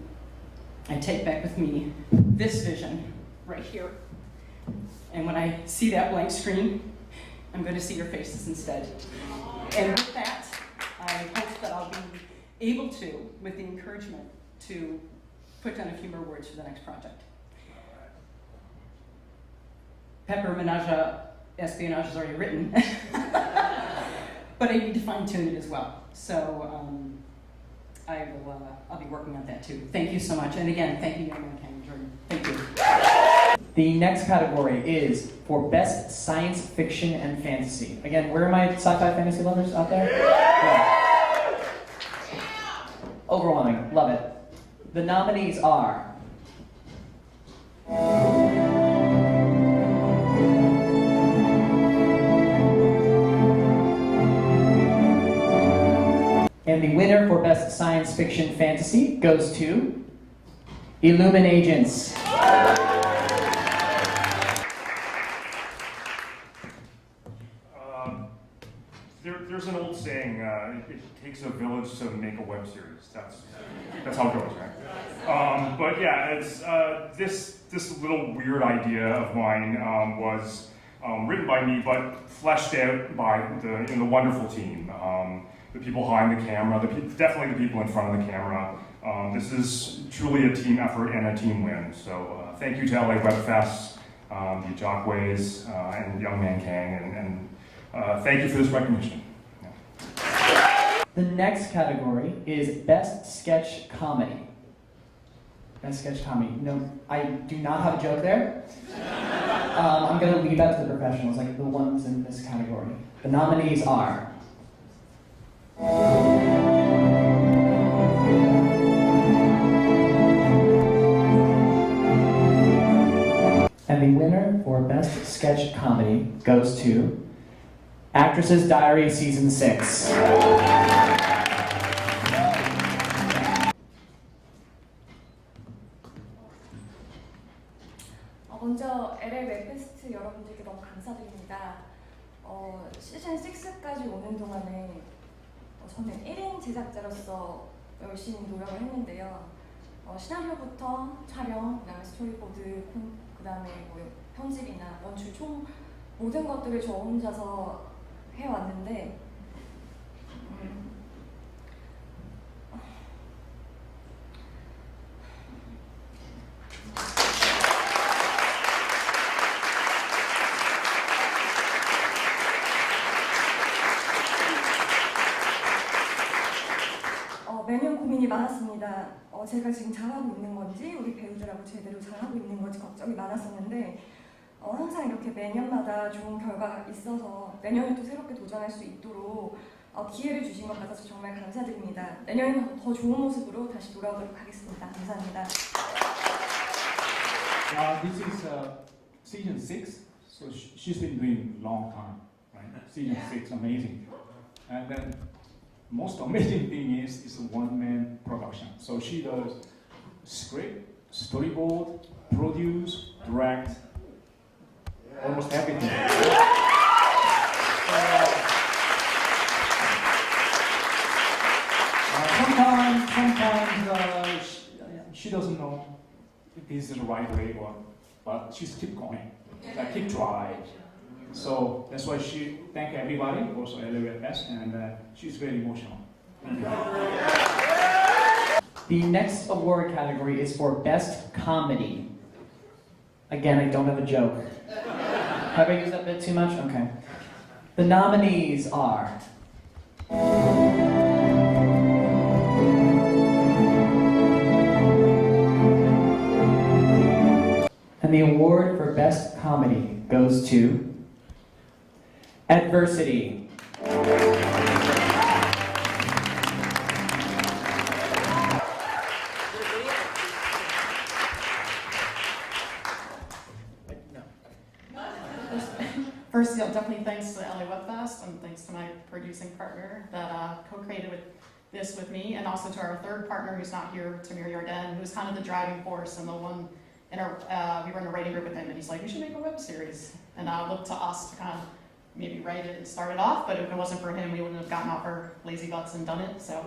I take back with me this vision right here. And when I see that blank screen, I'm going to see your faces instead. And with that, I hope that I'll be able to, with the encouragement, to put down a few more words for the next project. Pepper Menage Espionage is already written, but I need to fine tune it as well. So I'll be working on that too. Thank you so much. And again, thank you, Young Man King Jordan. Thank you. The next category is for Best Science Fiction and Fantasy. Again, where are my sci-fi fantasy lovers out there? Yeah. Overwhelming. Love it. The nominees are and the winner for Best Science Fiction Fantasy goes to Illuminagents. There's an old saying, it takes a village to make a web series. That's how it goes, right? But yeah, it's this little weird idea of mine was written by me, but fleshed out by the wonderful team, the people behind the camera, definitely the people in front of the camera. This is truly a team effort and a team win. So thank you to LAWebFest, the Jockways, and Young Man Kang, and thank you for this recognition. The next category is Best Sketch Comedy. Best Sketch Comedy. No, I do not have a joke there. I'm going to leave that to the professionals, like the ones in this category. The nominees are and the winner for Best Sketch Comedy goes to Actress's Diary Season 6. 먼저 LA웹페스트 여러분들께 너무 감사드립니다. 시즌 6까지 오는 동안에 저는 1인 제작자로서 열심히 노력을 했는데요. 시나리오부터 촬영, 그다음에 스토리보드, 그다음에 뭐 편집이나 연출 총 모든 것들을 저 혼자서 해왔는데 매년 고민이 많았습니다. 제가 지금 잘하고 있는 건지 우리 배우들하고 제대로 잘하고 있는 건지 걱정이 많았었는데 항상 이렇게 매년마다 좋은 결과가 있어서 내년에 또 새롭게 도전할 수 있도록 기회를 주신 것 같아서 정말 감사드립니다. 내년에는 더 좋은 모습으로 다시 돌아오도록 하겠습니다. 감사합니다. This is season 6, so she's been doing long time, right? Season 6, amazing. And then most amazing thing is it's a one-man production. So she does script, storyboard, produce, direct, almost everything. Sometimes she doesn't know if this is the right way, but she's keep going, keep trying. So that's why she thank everybody, also LAWebFest, and she's very emotional. The next award category is for Best Comedy. Again, I don't have a joke. Have I used that bit too much? Okay. The nominees are the award for Best Comedy goes to Adversity. First, definitely thanks to LAWebFest and thanks to my producing partner that co-created this with me, and also to our third partner who's not here, Tamir Yarden, who's kind of the driving force and the one in our, we were in a writing group with him and he's like, we should make a web series. And looked to us to kind of maybe write it and start it off, but if it wasn't for him, we wouldn't have gotten off our lazy guts and done it, so.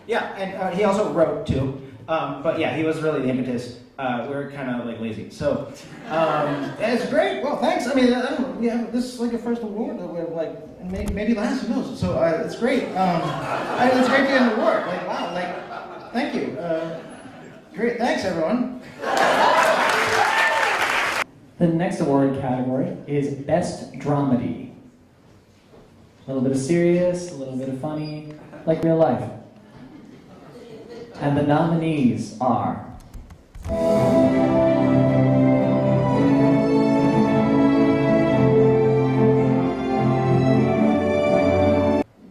Yeah, and he also wrote too, but yeah, he was really the impetus. We're kind of like lazy, so it's great. Well, thanks. I mean, I don't know, we have this is like a first award that we're like, maybe last, who knows? So it's great. It's great to get an award. Like, wow, like, thank you. Great, thanks everyone. The next award category is Best Dramedy. A little bit of serious, a little bit of funny, like real life. And the nominees are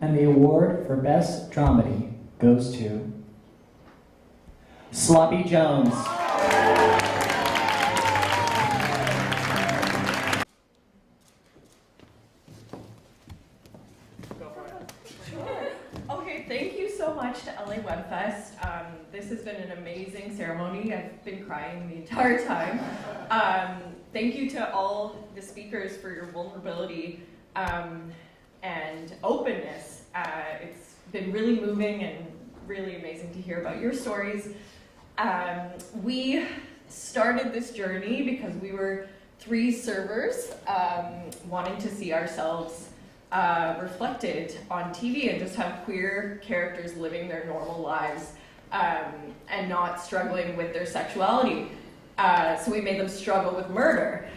and the award for Best Dramedy goes to Sloppy Jones. Okay, thank you so much to LAWebFest. This has been an amazing ceremony. I've been crying the entire time. Thank you to all the speakers for your vulnerability and openness. It's been really moving and really amazing to hear about your stories. We started this journey because we were 3 servers wanting to see ourselves reflected on TV and just have queer characters living their normal lives and not struggling with their sexuality. So we made them struggle with murder,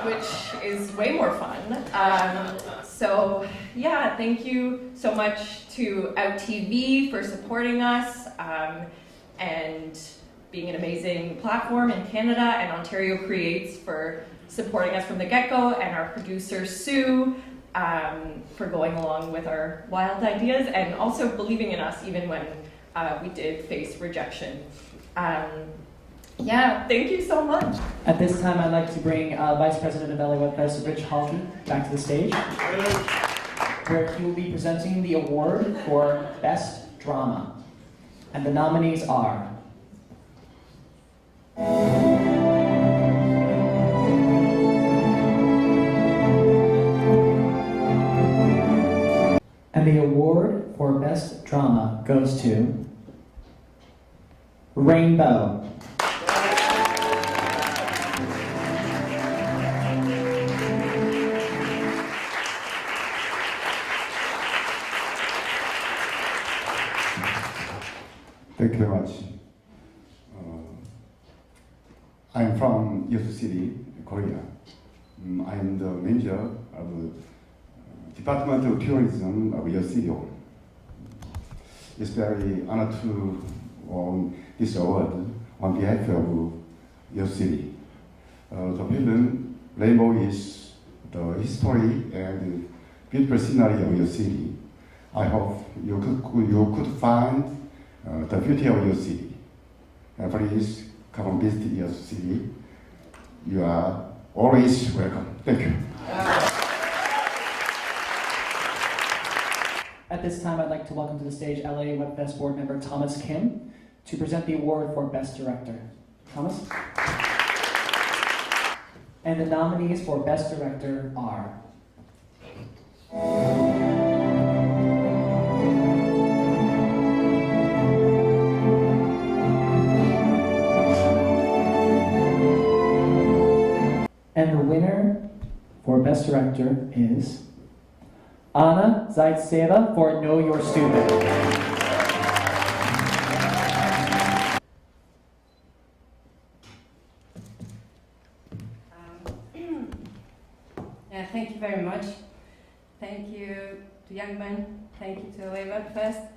which is way more fun. So yeah, thank you so much to Out TV for supporting us and being an amazing platform in Canada, and Ontario Creates for supporting us from the get-go, and our producer Sue for going along with our wild ideas and also believing in us even when we did face rejection. Yeah, thank you so much. At this time, I'd like to bring Vice President of LAWebFest, Rich Halkey, back to the stage, where he will be presenting the award for Best Drama. And the nominees are and the award for Best Drama goes to Rainbow. Thank you very much. I'm from Yeosu City, Korea. I'm the manager of the Department of Tourism of Yeosu City. It's very honored to win this award on behalf of Yeosu City. The film Rainbow is the history and beautiful scenery of your city. I hope you could find the beauty of your city. Please come and visit your city. You are always welcome. Thank you. At this time, I'd like to welcome to the stage LAWebFest board member Thomas Kim to present the award for Best Director. Thomas? And the nominees for Best Director are and the winner for Best Director is Anna Zaitseva for Know You're Stupid. Thank you very much. Thank you to Young Men. Thank you to LAWebFest.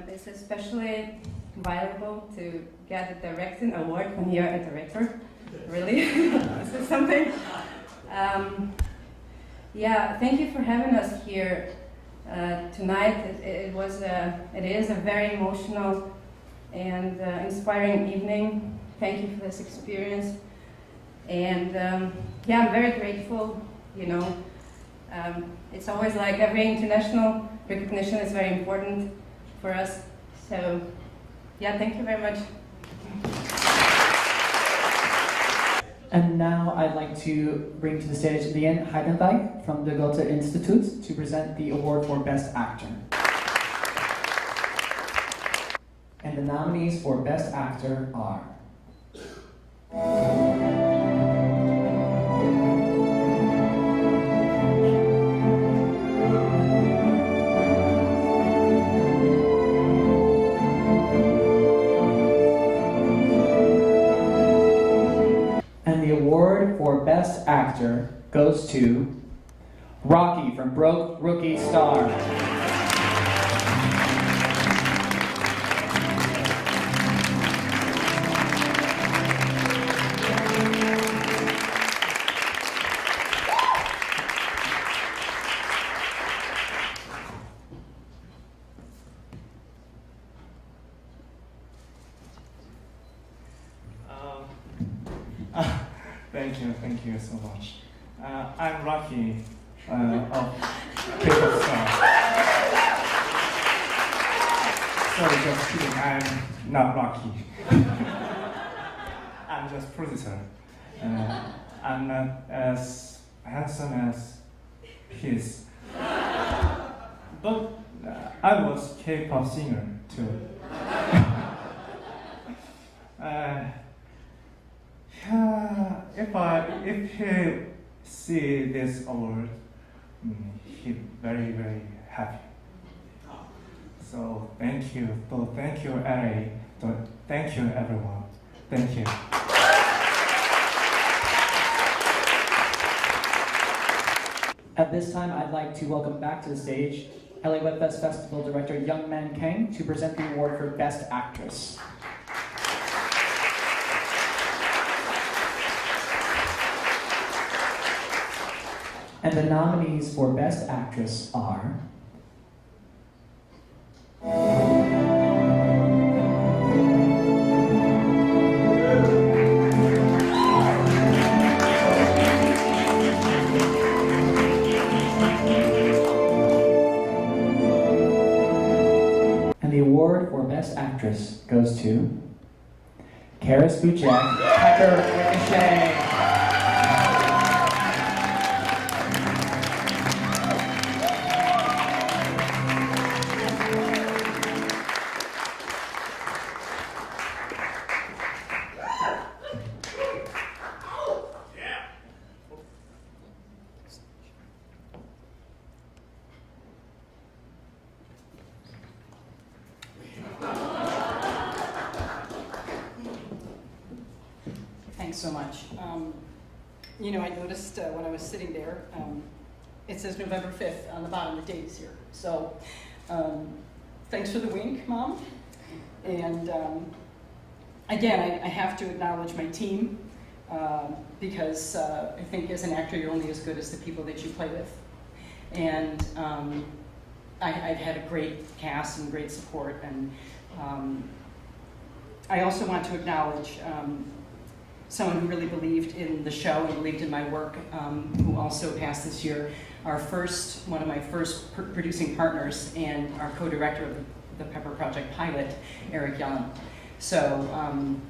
It's especially valuable to get a directing award when you're a director. Really, this is something. Yeah, thank you for having us here tonight. It is a very emotional and inspiring evening. Thank you for this experience. And yeah, I'm very grateful. You know, it's always like every international recognition is very important for us. So yeah, thank you very much. And now I'd like to bring to the stage Lien Heidenreich from the Goethe Institute to present the award for Best Actor. And the nominees for Best Actor are and the award for Best Actor goes to Rocky from Broke Rookie Star. Thank you so much. I'm Rocky of K-pop star. Sorry, just kidding. I'm not Rocky. I'm just producer. I'm not as handsome as his. But I was K-pop singer too. If he see this award, he very happy. So thank you. So thank you, LA. So thank you, everyone. Thank you. At this time, I'd like to welcome back to the stage LAWebFest Festival Director Young Man Kang to present the award for Best Actress. And the nominees for Best Actress are and the award for Best Actress goes to Karis Buchek, Pepper Ricochet. Thanks so much. You know, I noticed when I was sitting there, it says November 5th on the bottom, the dates here. So thanks for the wink, Mom. And again, I have to acknowledge my team because I think as an actor, you're only as good as the people that you play with. And I've had a great cast and great support. And I also want to acknowledge someone who really believed in the show and believed in my work, who also passed this year. One of my first producing partners and our co-director of the Pepper Project pilot, Eric Young. So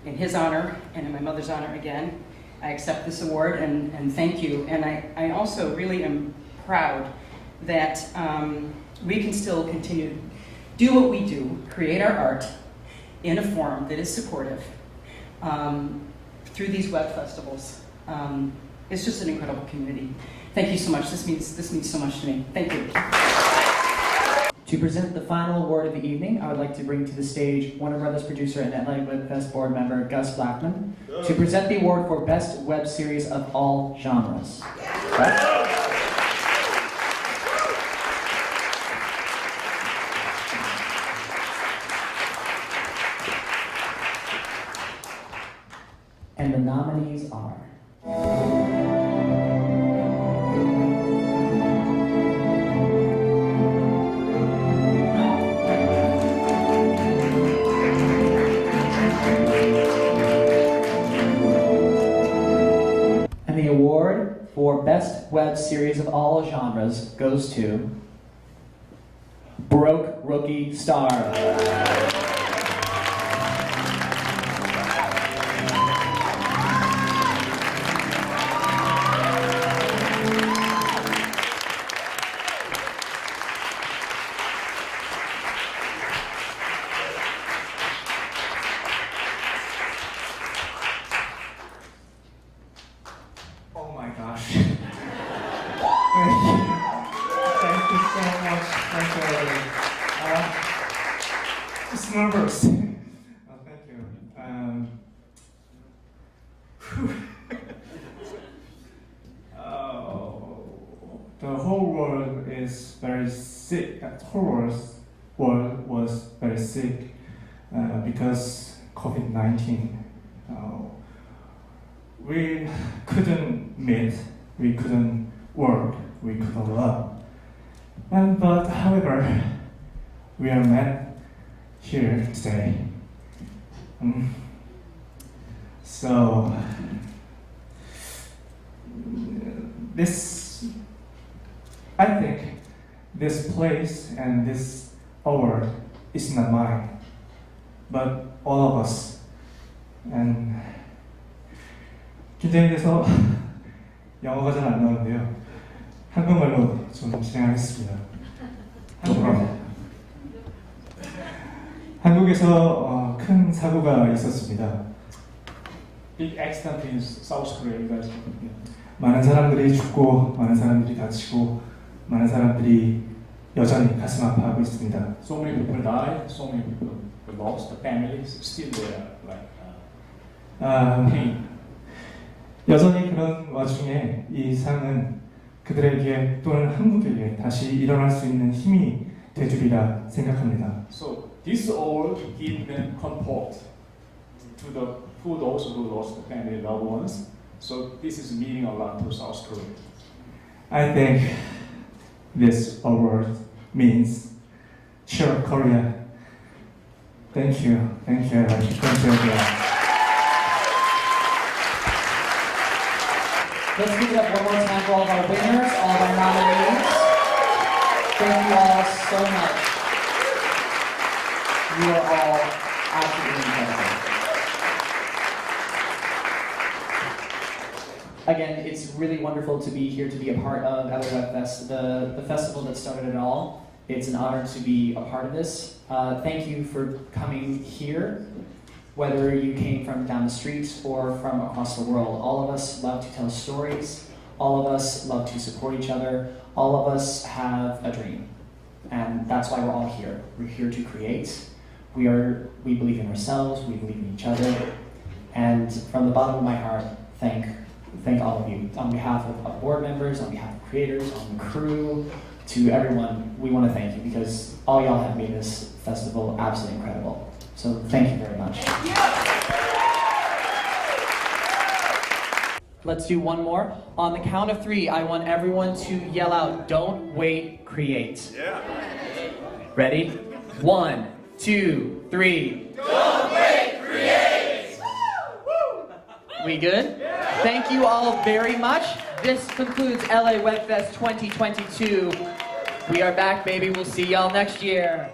in his honor and in my mother's honor again, I accept this award and thank you. And I also really am proud that we can still continue to do what we do, create our art in a forum that is supportive. Through these web festivals. It's just an incredible community. Thank you so much. This means so much to me. Thank you. To present the final award of the evening, I would like to bring to the stage Warner Brothers producer and LAWebFest board member Gus Blackman to present the award for Best Web Series of All Genres. Gus? And the nominees are... And the award for Best Web Series of All Genres goes to Broke Rookie Star. Oh my gosh. Thank you. Thank you so much. Thank you, everybody. Just nervous. Thank you. The whole world is very sick. The whole world was very sick because COVID-19. We couldn't meet, we couldn't work, we couldn't love. But however, we are met here today. So I think this place and this award is not mine, but all of us. And 긴장이 돼서 영어가 잘 안 나오는데요. 한국말로 좀 진행하겠습니다. 한국에서 큰 사고가 있었습니다. Big accident in South Korea. 많은 사람들이 죽고, 많은 사람들이 다치고, 많은 사람들이 여전히 가슴 아파하고 있습니다. So many people died, so many people lost, the families still there, like pain. 여전히 그런 와중에 이 상은 그들에게 또는 한국에게 다시 일어날 수 있는 힘이 되주리라 생각합니다. So this all give them comfort to those who lost the family loved ones. So this is meaning a lot to South Korea. I think this award means Cheer Korea. Thank you. Thank you. Thank you. Let's give it up one more time for all of our winners, all of our nominees. Thank you all so much. You are all absolutely incredible. Again, it's really wonderful to be here, to be a part of LAWebFest, the festival that started it all. It's an honor to be a part of this. Thank you for coming here, whether you came from down the street or from across the world. All of us love to tell stories. All of us love to support each other. All of us have a dream. And that's why we're all here. We're here to create. We believe in ourselves, we believe in each other. And from the bottom of my heart, thank all of you. On behalf of our board members, on behalf of creators, on the crew, to everyone, we want to thank you because all y'all have made this festival absolutely incredible. So thank you very much. Let's do one more. On the count of 3, I want everyone to yell out, "Don't wait, create." Yeah. Ready? 1, 2, 3. Don't wait, create! We good? Thank you all very much. This concludes LA Webfest 2022. We are back, baby. We'll see y'all next year.